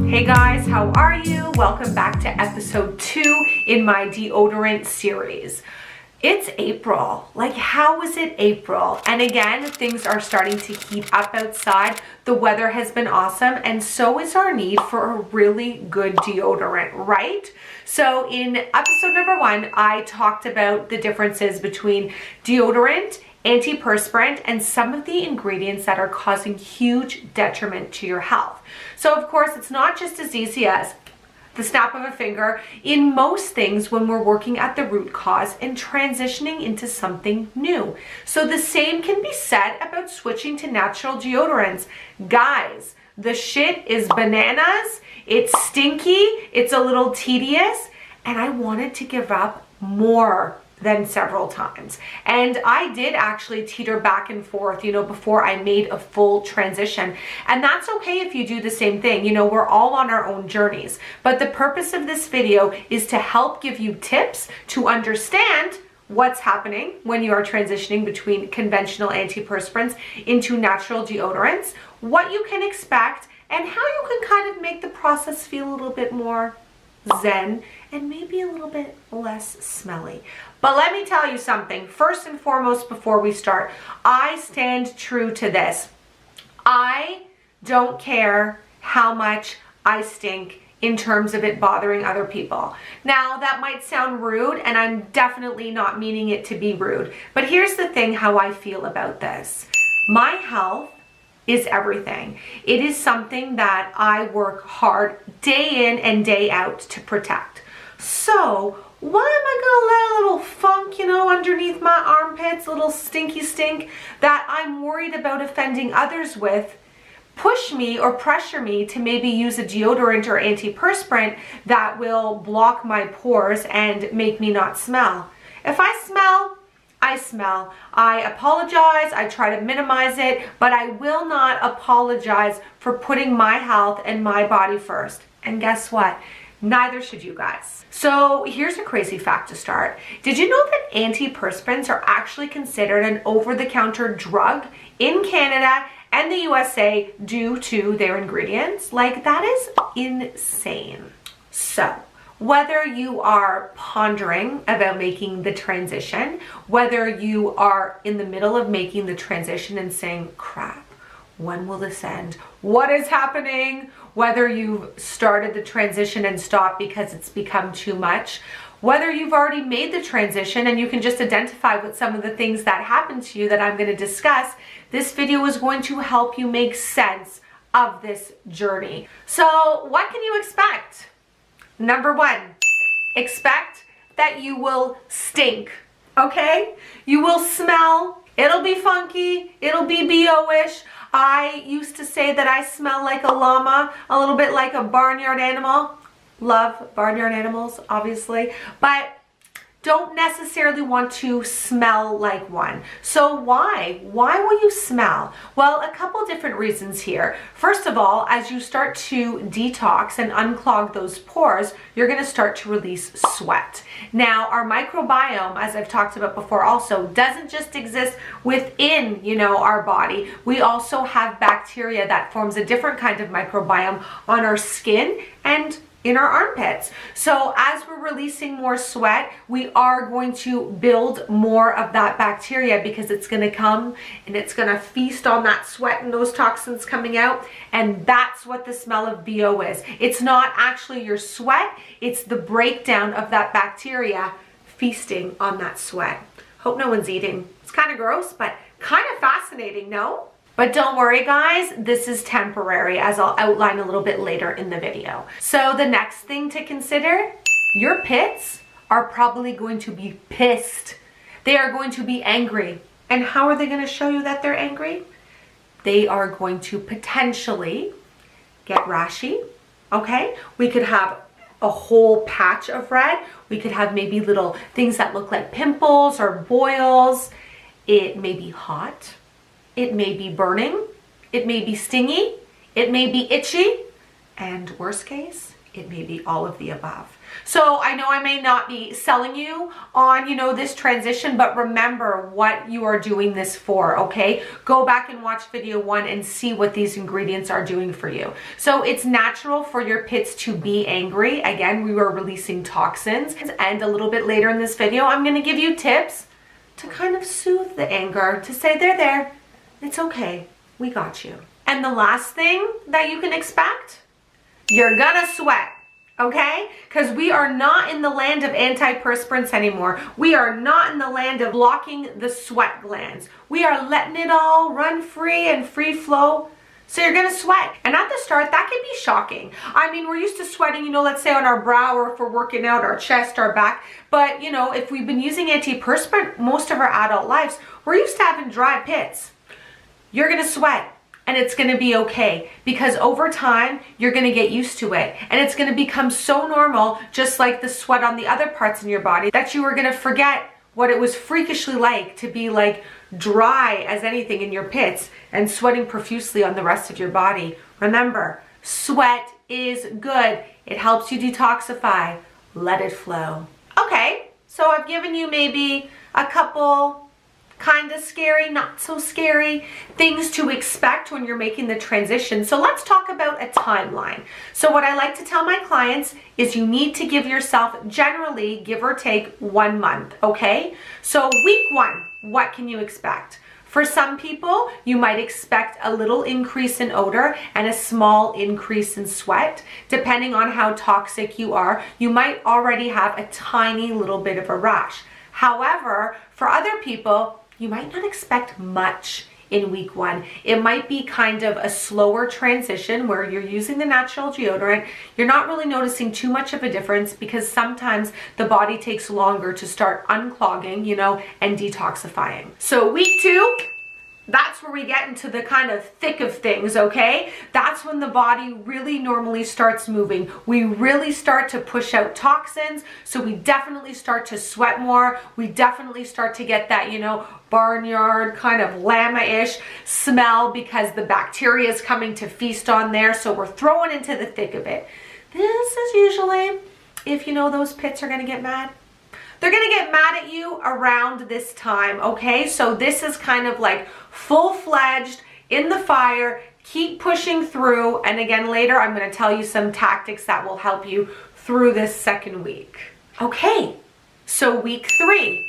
Hey guys, how are you? Welcome back to episode 2 in my deodorant series. It's April. Like, how is it April? And again, things are starting to heat up outside. The weather has been awesome, and so is our need for a really good deodorant, right? So in episode number 1, I talked about the differences between deodorant, antiperspirant, and some of the ingredients that are causing huge detriment to your health. So of course, it's not just as easy as the snap of a finger in most things when we're working at the root cause and transitioning into something new. So the same can be said about switching to natural deodorants. Guys, the shit is bananas, it's stinky, it's a little tedious, and I wanted to give up more than several times. And I did actually teeter back and forth, before I made a full transition. And that's okay if you do the same thing. We're all on our own journeys. But the purpose of this video is to help give you tips to understand what's happening when you are transitioning between conventional antiperspirants into natural deodorants, what you can expect, and how you can kind of make the process feel a little bit more zen and maybe a little bit less smelly. But let me tell you something. First and foremost, before we start, I stand true to this. I don't care how much I stink in terms of it bothering other people. Now, that might sound rude, and I'm definitely not meaning it to be rude, but here's the thing how I feel about this. My health is everything. It is something that I work hard day in and day out to protect. So why am I gonna let a little funk, underneath my armpits, a little stinky stink that I'm worried about offending others with, push me or pressure me to maybe use a deodorant or antiperspirant that will block my pores and make me not smell? If I smell, I smell. I apologize, I try to minimize it, but I will not apologize for putting my health and my body first. And guess what? Neither should you guys. So here's a crazy fact to start. Did you know that antiperspirants are actually considered an over-the-counter drug in Canada and the USA due to their ingredients? Like, that is insane. So whether you are pondering about making the transition, whether you are in the middle of making the transition and saying, crap, when will this end? What is happening? Whether you've started the transition and stopped because it's become too much, whether you've already made the transition and you can just identify with some of the things that happened to you that I'm going to discuss, this video is going to help you make sense of this journey. So what can you expect? Number 1, expect that you will stink, okay? You will smell, it'll be funky, it'll be BO-ish. I used to say that I smell like a llama, a little bit like a barnyard animal. Love barnyard animals, obviously, but don't necessarily want to smell like one. So why? Why will you smell? Well, a couple different reasons here. First of all, as you start to detox and unclog those pores, you're going to start to release sweat. Now, our microbiome, as I've talked about before also, doesn't just exist within, our body. We also have bacteria that forms a different kind of microbiome on our skin and in our armpits. So as we're releasing more sweat, we are going to build more of that bacteria because it's going to come and it's going to feast on that sweat and those toxins coming out. And that's what the smell of BO is. It's not actually your sweat, it's the breakdown of that bacteria feasting on that sweat. Hope no one's eating. It's kind of gross, but kind of fascinating, no? But don't worry guys, this is temporary, as I'll outline a little bit later in the video. So the next thing to consider, your pits are probably going to be pissed. They are going to be angry. And how are they going to show you that they're angry? They are going to potentially get rashy, okay? We could have a whole patch of red. We could have maybe little things that look like pimples or boils. It may be hot. It may be burning, it may be stingy, it may be itchy, and worst case, It may be all of the above. So I know I may not be selling you on, this transition, but remember what you are doing this for, okay? Go back and watch video 1 and see what these ingredients are doing for you. So it's natural for your pits to be angry. Again, we were releasing toxins. And a little bit later in this video, I'm gonna give you tips to kind of soothe the anger, to say, there, it's okay, we got you. And the last thing that you can expect, you're gonna sweat. Okay? Because we are not in the land of antiperspirants anymore. We are not in the land of blocking the sweat glands. We are letting it all run free and free flow. So you're gonna sweat. And at the start, that can be shocking. I mean, we're used to sweating, let's say on our brow or if we're working out, our chest, our back. But, if we've been using antiperspirant most of our adult lives, we're used to having dry pits. You're gonna sweat. And it's gonna be okay, because over time, you're gonna get used to it. And it's gonna become so normal, just like the sweat on the other parts in your body, that you are gonna forget what it was freakishly like to be like dry as anything in your pits and sweating profusely on the rest of your body. Remember, sweat is good. It helps you detoxify. Let it flow. Okay, so I've given you maybe a couple kind of scary, not so scary things to expect when you're making the transition. So let's talk about a timeline. So what I like to tell my clients is you need to give yourself generally, give or take, 1 month, okay? So week 1, what can you expect? For some people, you might expect a little increase in odor and a small increase in sweat. Depending on how toxic you are, you might already have a tiny little bit of a rash. However, for other people, you might not expect much in week 1. It might be kind of a slower transition where you're using the natural deodorant. You're not really noticing too much of a difference because sometimes the body takes longer to start unclogging, and detoxifying. So week 2, that's where we get into the kind of thick of things, okay? That's when the body really normally starts moving. We really start to push out toxins, so we definitely start to sweat more. We definitely start to get that, barnyard kind of llama-ish smell because the bacteria is coming to feast on there, so we're throwing into the thick of it. This is usually if those pits are gonna get mad. They're gonna get mad at you around this time, okay? So this is kind of like full-fledged, in the fire, keep pushing through, and again later I'm gonna tell you some tactics that will help you through this second week. Okay, so week 3,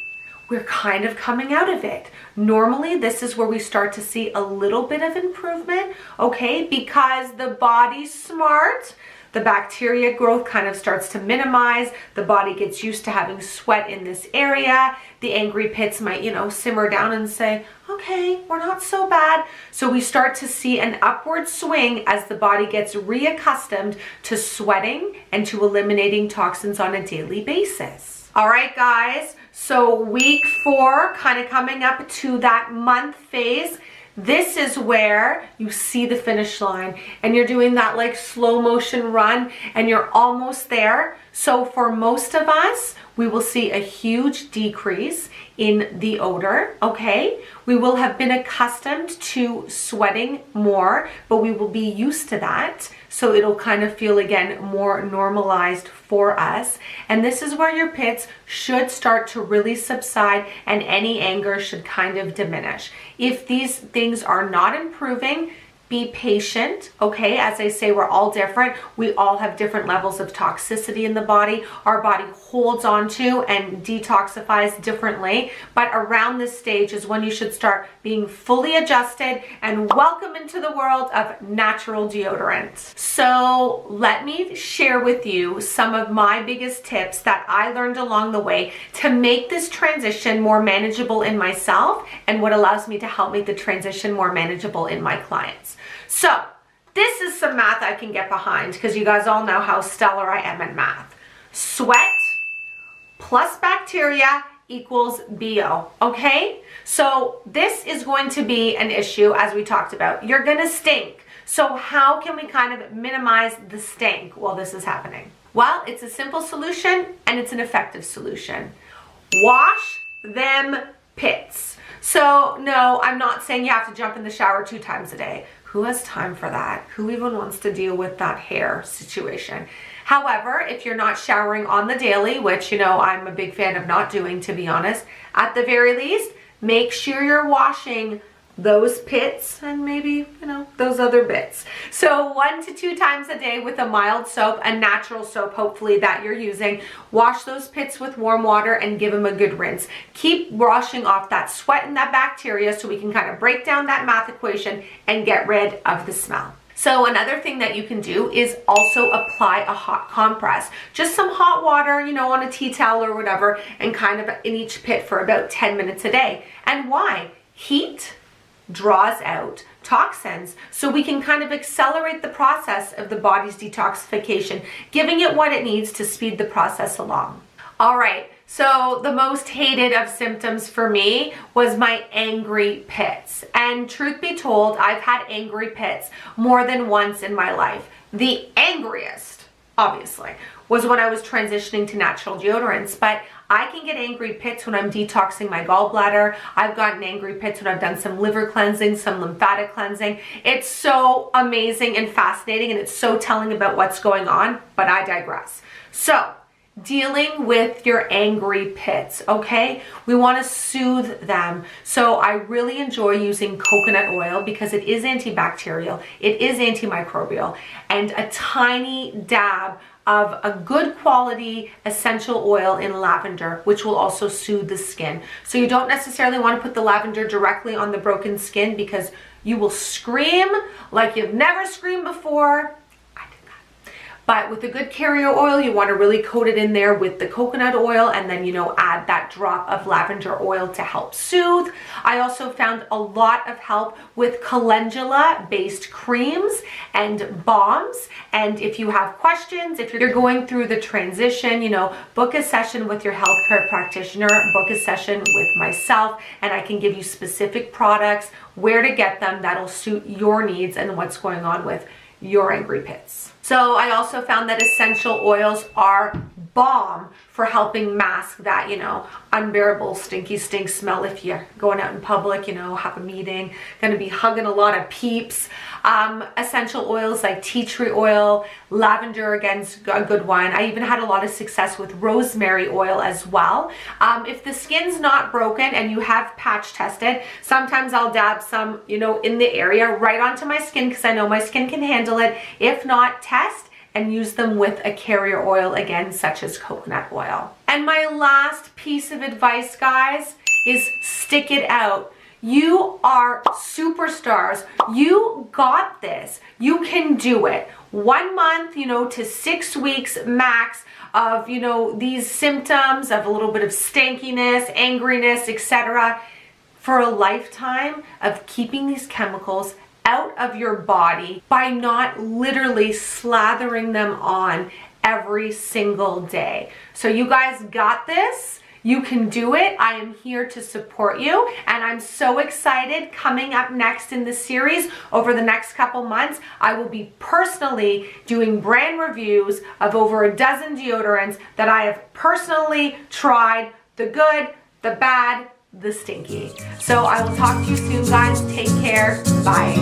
we're kind of coming out of it. Normally, this is where we start to see a little bit of improvement, okay? Because the body's smart, the bacteria growth kind of starts to minimize. The body gets used to having sweat in this area. The angry pits might, simmer down and say, okay, we're not so bad. So we start to see an upward swing as the body gets reaccustomed to sweating and to eliminating toxins on a daily basis. All right, guys. So week 4, kind of coming up to that month phase. This is where you see the finish line and you're doing that like slow motion run and you're almost there. So for most of us, we will see a huge decrease in the odor, okay? We will have been accustomed to sweating more, but we will be used to that. So it'll kind of feel again more normalized for us. And this is where your pits should start to really subside and any anger should kind of diminish. If these things are not improving, be patient, okay? As I say, we're all different. We all have different levels of toxicity in the body. Our body holds on to and detoxifies differently. But around this stage is when you should start being fully adjusted and welcome into the world of natural deodorant. So let me share with you some of my biggest tips that I learned along the way to make this transition more manageable in myself and what allows me to help make the transition more manageable in my clients. So this is some math I can get behind because you guys all know how stellar I am at math. Sweat plus bacteria equals BO, okay? So this is going to be an issue as we talked about. You're gonna stink. So how can we kind of minimize the stink while this is happening? Well, it's a simple solution and it's an effective solution. Wash them pits. So no, I'm not saying you have to jump in the shower 2 times a day. Who has time for that? Who even wants to deal with that hair situation? However, if you're not showering on the daily, which, you know, I'm a big fan of not doing, to be honest, at the very least, make sure you're washing those pits and maybe, you know, those other bits. So 1 to 2 times a day with a mild soap, a natural soap hopefully that you're using. Wash those pits with warm water and give them a good rinse. Keep washing off that sweat and that bacteria so we can kind of break down that math equation and get rid of the smell. So another thing that you can do is also apply a hot compress. Just some hot water, you know, on a tea towel or whatever, and kind of in each pit for about 10 minutes a day. And why? Heat draws out toxins, so we can kind of accelerate the process of the body's detoxification, giving it what it needs to speed the process along. All right, so the most hated of symptoms for me was my angry pits. And truth be told, I've had angry pits more than once in my life. The angriest, obviously, was when I was transitioning to natural deodorants, but I can get angry pits when I'm detoxing my gallbladder. I've gotten angry pits when I've done some liver cleansing, some lymphatic cleansing. It's so amazing and fascinating, and it's so telling about what's going on, but I digress. So, dealing with your angry pits, okay? We want to soothe them. So I really enjoy using coconut oil because it is antibacterial, it is antimicrobial, and a tiny dab of a good quality essential oil in lavender, which will also soothe the skin. So you don't necessarily want to put the lavender directly on the broken skin because you will scream like you've never screamed before. But with a good carrier oil, you want to really coat it in there with the coconut oil and then, you know, add that drop of lavender oil to help soothe. I also found a lot of help with calendula-based creams and balms. And if you have questions, if you're going through the transition, you know, book a session with your healthcare practitioner, book a session with myself, and I can give you specific products, where to get them that'll suit your needs and what's going on with your angry pits. So I also found that essential oils are bomb for helping mask that, you know, unbearable stinky stink smell if you're going out in public, you know, have a meeting, gonna be hugging a lot of peeps. Essential oils like tea tree oil, lavender, again, a good one. I even had a lot of success with rosemary oil as well. If the skin's not broken and you have patch tested, sometimes I'll dab some, you know, in the area right onto my skin because I know my skin can handle it. If not, test and use them with a carrier oil, again, such as coconut oil. And my last piece of advice, guys, is stick it out. You are superstars. You got this. You can do it. 1 month, you know, to 6 weeks max of, you know, these symptoms of a little bit of stankiness, angriness, etc. for a lifetime of keeping these chemicals out of your body by not literally slathering them on every single day. So you guys got this. You can do it. I am here to support you, and I'm so excited. Coming up next in the series over the next couple months, I will be personally doing brand reviews of over a dozen deodorants that I have personally tried, the good, the bad, the stinky. So I will talk to you soon, guys. Take care. Bye.